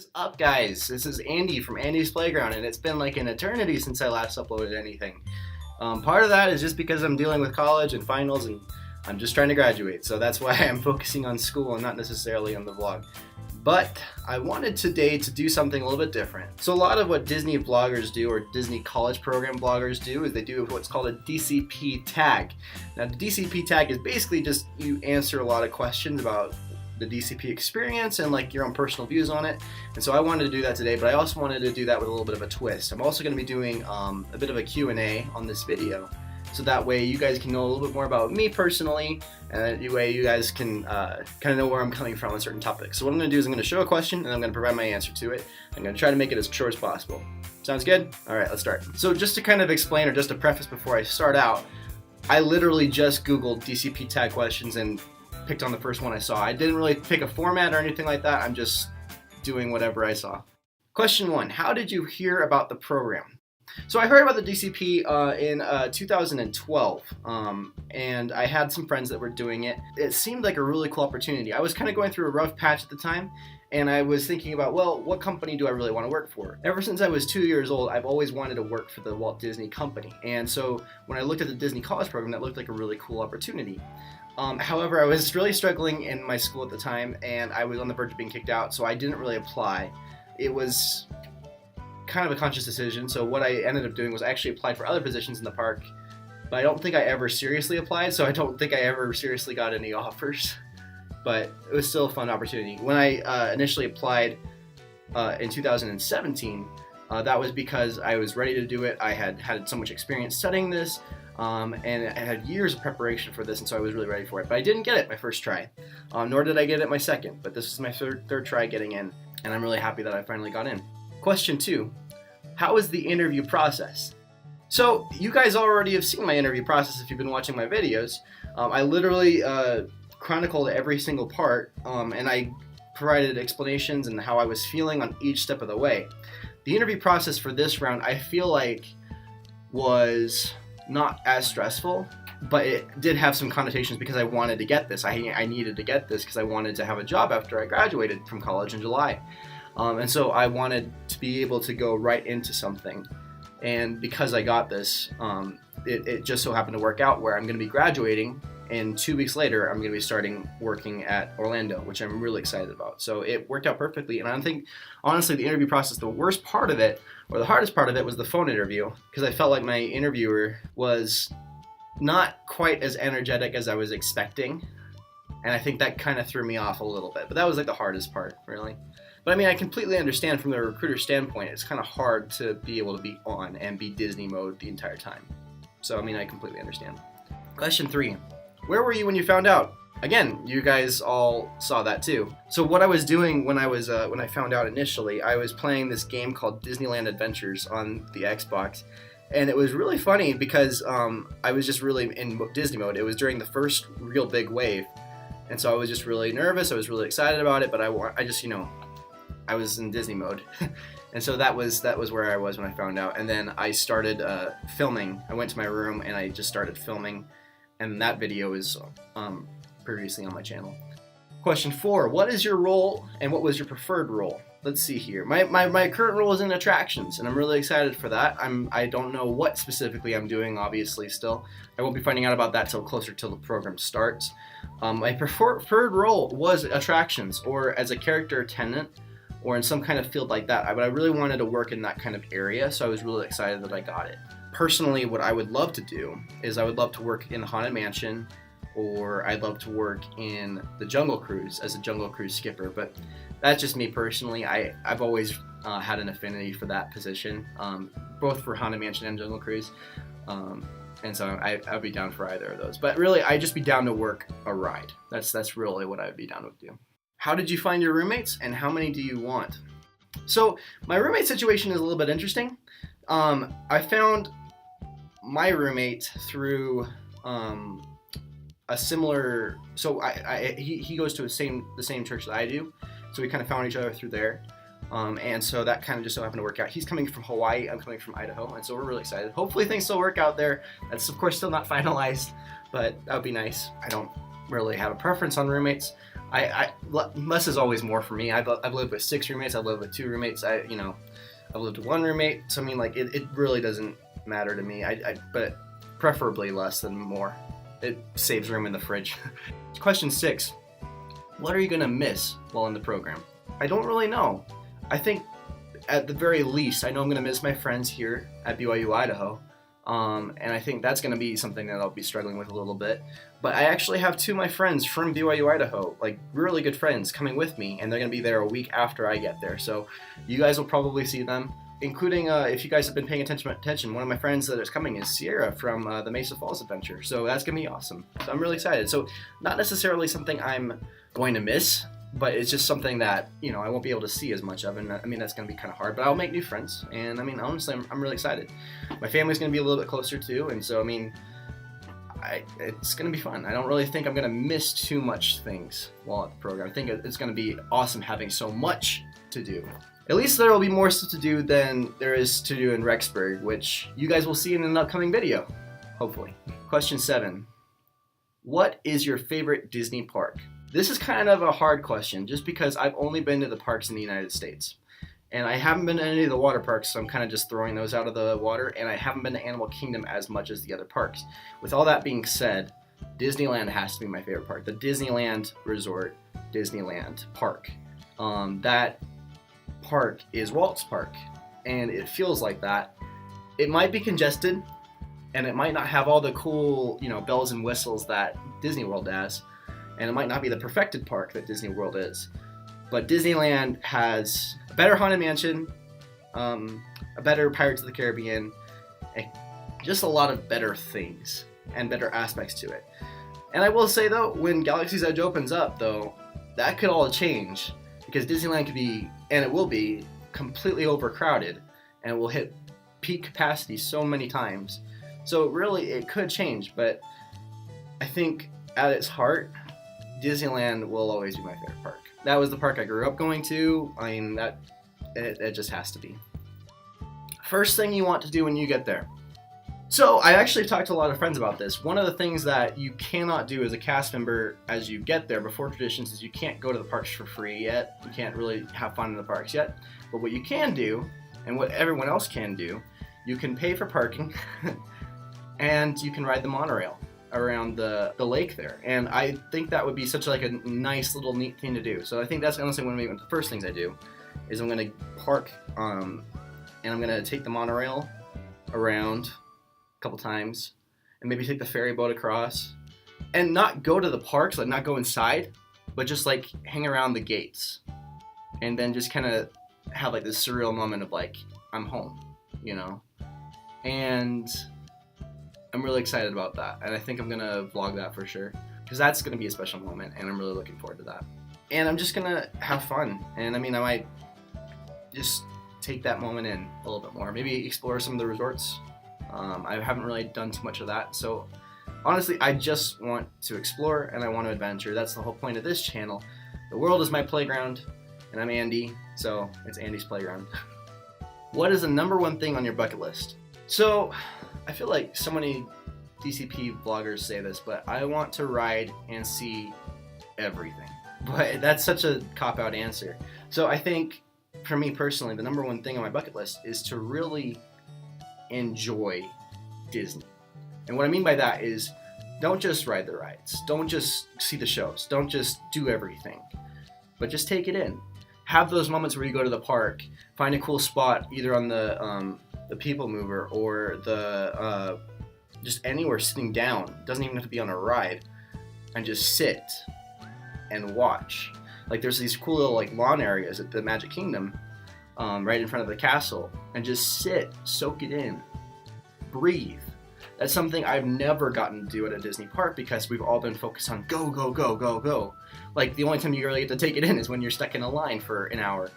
What's up, guys? This is Andy from Andy's Playground, and it's been like an eternity since I last uploaded anything. Part of that is just because I'm dealing with college and finals, and I'm just trying to graduate, so that's why I'm focusing on school and not necessarily on the vlog. But I wanted today to do something a little bit different. So a lot of what Disney bloggers do, or Disney college program bloggers do, is they do what's called a DCP Tag. Now the DCP Tag is basically just you answer a lot of questions about the DCP experience and like your own personal views on it. And so I wanted to do that today, but I also wanted to do that with a little bof a twist. I'm also going to be doing a bit of a Q&A on this video, so that way you guys can know a little bit more about me personally, and that way you guys can kind of know where I'm coming from on certain topics. So what I'm going to do is I'm going to show a question and I'm going to provide my answer to it. I'm going to try to make it as short as possible. Sounds good? Alright, let's start. So just to kind of explain, or just to preface before I start out, I literally just Googled DCP Tag questions and picked on the first one I saw. I didn't really pick a format or anything like that. I'm just doing whatever I saw. Question 1. How did you hear about the program? So I heard about the DCP in 2012, and I had some friends that were doing it. It seemed like a really cool opportunity. I was kind of going through a rough patch at the time, and I was thinking about, well, what company do I really want to work for? Ever since I was 2 years old, I've always wanted to work for the Walt Disney Company. And so when I looked at the Disney College program, that looked like a really cool opportunity. However, I was really struggling in my school at the time, and I was on the verge of being kicked out, so I didn't really apply. It was kind of a conscious decision, so what I ended up doing was I actually applied for other positions in the park, but I don't think I ever seriously applied, so I don't think I ever seriously got any offers. But it was still a fun opportunity. When I initially applied in 2017, that was because I was ready to do it. I had had so much experience studying this, and I had years of preparation for this, and so I was really ready for it. But I didn't get it my first try, nor did I get it my second, but this is my third try getting in, and I'm really happy that I finally got in. Question 2, how is the interview process? So you guys already have seen my interview process if you've been watching my videos. I literally chronicled every single part, and I provided explanations and how I was feeling on each step of the way. The interview process for this round, I feel like, was not as stressful, but it did have some connotations because I wanted to get this. I needed to get this because I wanted to have a job after I graduated from college in July. And so I wanted to be able to go right into something. And because I got this, it just so happened to work out where I'm going to be graduating, and 2 weeks later I'm going to be starting working at Orlando, which I'm really excited about. So it worked out perfectly, and I think, honestly, the interview process, the worst part of it, or the hardest part of it, was the phone interview, because I felt like my interviewer was not quite as energetic as I was expecting, and I think that kind of threw me off a little bit. But that was like the hardest part, really. But I mean, I completely understand from the recruiter standpoint, it's kind of hard to be able to be on and be Disney mode the entire time. So I mean, I completely understand. Question 3. Where were you when you found out? Again, you guys all saw that too. So what I was doing when I found out initially, I was playing this game called Disneyland Adventures on the Xbox, and it was really funny because I was just really in Disney mode. It was during the first real big wave, and so I was just really nervous. I was really excited about it, but I just, you know, I was in Disney mode. And so that was where I was when I found out. And then I started filming. I went to my room and I just started filming, and that video is previously on my channel. Question 4, what is your role and what was your preferred role? Let's see here. My current role is in attractions, and I'm really excited for that. I don't know what specifically I'm doing, obviously, still. I won't be finding out about that till closer till the program starts. My preferred role was attractions, or as a character attendant, or in some kind of field like that. But I really wanted to work in that kind of area, so I was really excited that I got it. Personally, what I would love to do is I would love to work in Haunted Mansion, or I'd love to work in the Jungle Cruise as a Jungle Cruise skipper, but that's just me personally. I've always had an affinity for that position, both for Haunted Mansion and Jungle Cruise, and so I'd be down for either of those. But really, I'd just be down to work a ride. That's really what I'd be down to do. How did you find your roommates, and how many do you want? So my roommate situation is a little bit interesting. I found my roommate through a similar, so he goes to the same church that I do, so we kind of found each other through there, and so that kind of just so happened to work out. He's coming from Hawaii, I'm coming from Idaho, and so we're really excited. Hopefully things still work out there. That's of course still not finalized, but that would be nice. I don't really have a preference on roommates. less is always more for me. I've lived with 6 roommates. I've lived with 2 roommates. I've lived with 1 roommate. So I mean, like, it really doesn't matter to me. But preferably less than more. It saves room in the fridge. Question 6. What are you gonna miss while in the program? I don't really know. I think at the very least, I know I'm gonna miss my friends here at BYU Idaho. And I think that's going to be something that I'll be struggling with a little bit. But I actually have 2 of my friends from BYU Idaho, like really good friends, coming with me, and they're going to be there a week after I get there. So you guys will probably see them, including, if you guys have been paying attention, one of my friends that is coming is Sierra from the Mesa Falls Adventure. So that's going to be awesome. So I'm really excited. So not necessarily something I'm going to miss, but it's just something that, I won't be able to see as much of, and I mean, that's going to be kind of hard, but I'll make new friends, and I mean, honestly, I'm really excited. My family's going to be a little bit closer too, and so, I mean, it's going to be fun. I don't really think I'm going to miss too much things while at the program. I think it's going to be awesome having so much to do. At least there will be more stuff to do than there is to do in Rexburg, which you guys will see in an upcoming video, hopefully. Question 7. What is your favorite Disney park? This is kind of a hard question, just because I've only been to the parks in the United States. And I haven't been to any of the water parks, so I'm kind of just throwing those out of the water, and I haven't been to Animal Kingdom as much as the other parks. With all that being said, Disneyland has to be my favorite park. The Disneyland Resort, Disneyland Park. That park is Walt's Park, and it feels like that. It might be congested, and it might not have all the cool, bells and whistles that Disney World has. And it might not be the perfected park that Disney World is. But Disneyland has a better Haunted Mansion, a better Pirates of the Caribbean, and just a lot of better things and better aspects to it. And I will say, though, when Galaxy's Edge opens up, though, that could all change. Because Disneyland could be, and it will be, completely overcrowded. And it will hit peak capacity so many times. So really, it could change. But I think at its heart, Disneyland will always be my favorite park. That was the park I grew up going to. I mean, it just has to be. First thing you want to do when you get there. So I actually talked to a lot of friends about this. One of the things that you cannot do as a cast member as you get there before traditions is you can't go to the parks for free yet. You can't really have fun in the parks yet. But what you can do, and what everyone else can do, you can pay for parking and you can ride the monorail around the lake there, and I think that would be such like a nice little neat thing to do. So I think that's honestly one of the first things I do is I'm gonna park and I'm gonna take the monorail around a couple times and maybe take the ferry boat across and not go to the parks, like not go inside, but just like hang around the gates and then just kind of have like this surreal moment of like I'm home, and I'm really excited about that, and I think I'm gonna vlog that for sure, because that's gonna be a special moment, and I'm really looking forward to that. And I'm just gonna have fun, and I mean, I might just take that moment in a little bit more, maybe explore some of the resorts. I haven't really done too much of that, so honestly, I just want to explore, and I want to adventure. That's the whole point of this channel. The world is my playground, and I'm Andy, so it's Andy's playground. What is the number one thing on your bucket list? So, I feel like so many DCP vloggers say this, but I want to ride and see everything. But that's such a cop-out answer. So I think, for me personally, the number one thing on my bucket list is to really enjoy Disney. And what I mean by that is, don't just ride the rides. Don't just see the shows. Don't just do everything. But just take it in. Have those moments where you go to the park, find a cool spot, either on the People Mover or the just anywhere sitting down. Doesn't even have to be on a ride, and just sit and watch. Like there's these cool little like lawn areas at the Magic Kingdom, right in front of the castle, and just sit, soak it in, breathe. That's something I've never gotten to do at a Disney park because we've all been focused on go, go, go, go, go. Like the only time you really get to take it in is when you're stuck in a line for an hour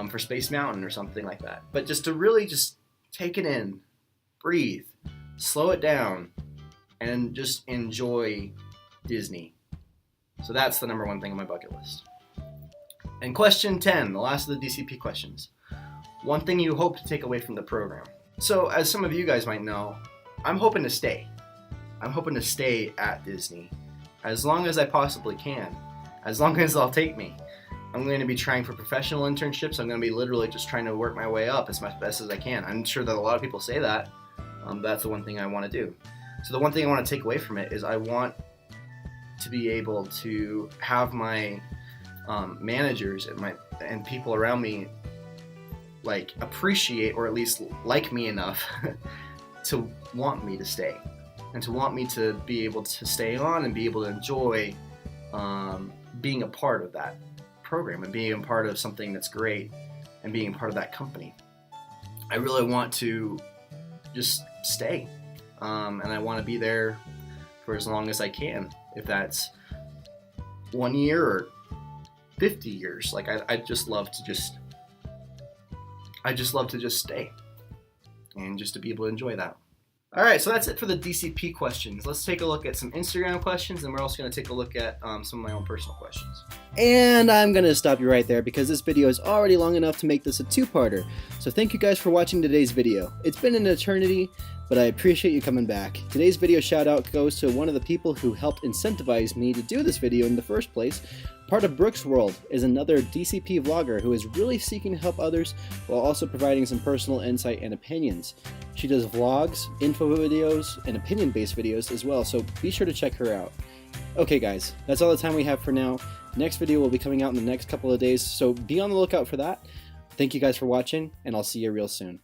for Space Mountain or something like that. But just to really just take it in, breathe, slow it down, and just enjoy Disney. So that's the number one thing on my bucket list. And question 10, the last of the DCP questions. One thing you hope to take away from the program. So as some of you guys might know, I'm hoping to stay. I'm hoping to stay at Disney as long as I possibly can. as long as they'll take me. I'm going to be trying for professional internships. I'm going to be literally just trying to work my way up as best as I can. I'm sure that a lot of people say that. That's the one thing I want to do. So the one thing I want to take away from it is I want to be able to have my managers and people around me like appreciate or at least like me enough to want me to stay and to want me to be able to stay on and be able to enjoy being a part of that program and being a part of something that's great and being a part of that company. I really want to just stay, and I want to be there for as long as I can. If that's 1 year or 50 years, like I just love to just stay and just to be able to enjoy that. All right, so that's it for the DCP questions. Let's take a look at some Instagram questions, and we're also going to take a look at some of my own personal questions. And I'm going to stop you right there because this video is already long enough to make this a two-parter. So thank you guys for watching today's video. It's been an eternity, but I appreciate you coming back. Today's video shout out goes to one of the people who helped incentivize me to do this video in the first place. Part of Brooke's World is another DCP vlogger who is really seeking to help others while also providing some personal insight and opinions. She does vlogs, info videos, and opinion-based videos as well, so be sure to check her out. Okay guys, that's all the time we have for now. Next video will be coming out in the next couple of days, so be on the lookout for that. Thank you guys for watching, and I'll see you real soon.